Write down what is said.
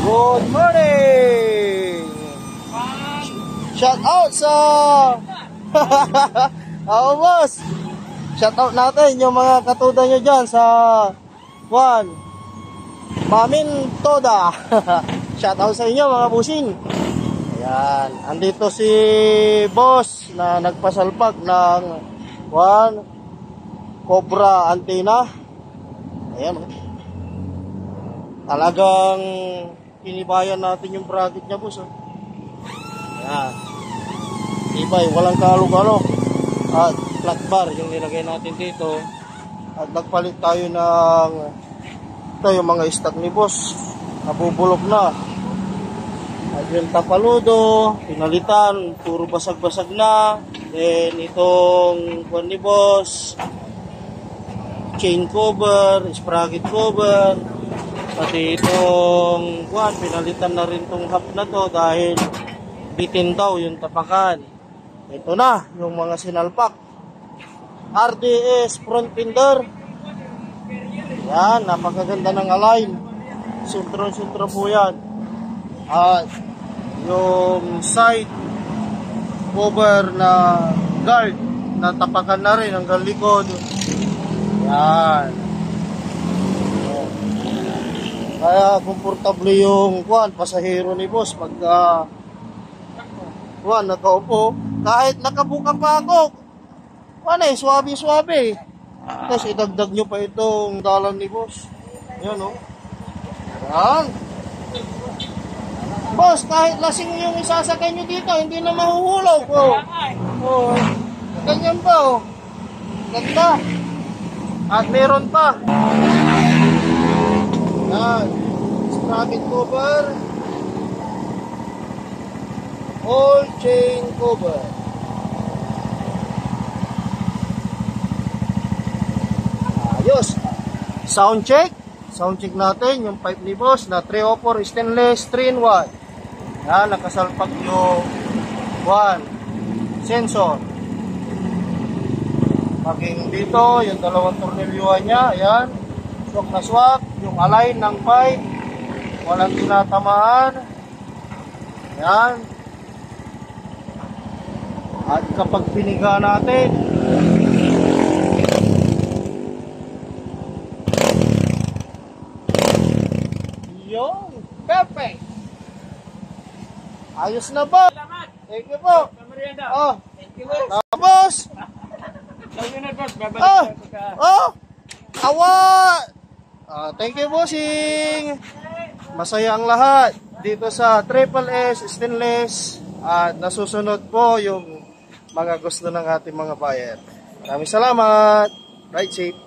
Good morning! Shout out sa... Oo, boss! Shout out natin yung mga katuda nyo dyan sa... Juan Mamin Toda. Shout out sa inyo mga busing. Ayan, andito si boss na nagpasalpag ng Juan Cobra Antenna. Ayan, talagang pinibayan natin yung bracket niya, boss. Ayan, ibay, walang kalog-alog. At flat bar yung nilagay natin dito. At nagpalit tayo ng ito yung mga stock ni boss, nabubulok na. At yung tapaludo pinalitan, puro basag-basag na. Then itong kuwan ni boss, chain cover, sprocket cover, pati itong kuwan, pinalitan na rin itong hub na to dahil bitin daw yung tapakan. Ito na yung mga sinalpak. RDS front fender. Yan, napakaganda ng align. Sintron-sintron po yan. At yung side cover na guard, natapakan na rin hanggang likod. Yan. Kaya komportable yung pasahero ni boss pagka nakaupo. Kahit nakabuka pa ako, swabe-swabe. Tapos idagdag nyo pa itong dalan ni boss. Yan, o. Yan. Boss, kahit lasing yung isasakay nyo dito, hindi na mahuhulog. Oh. Ganyan pa, oh. Ganda. At meron pa. Yan. Sprocket cover. All chain cover. Ayos. Sound check natin yung pipe ni boss na 304 stainless 3-in-1. Yan, nakasalpak yung sensor. Maging dito yung dalawang tornilyuhan niya. Ayan, swak na swak. Yung align ng pipe, walang tinatamaan. Ayan. At kapag piniga natin, yung perfect. Ayos na ba? Thank you po. Oh, thank you, boss. Awa. Thank you, bossing. Masaya ang lahat dito sa Triple S Stainless. At nasusunod po yung mga gusto ng ating mga buyer. Maraming salamat. Ride safe.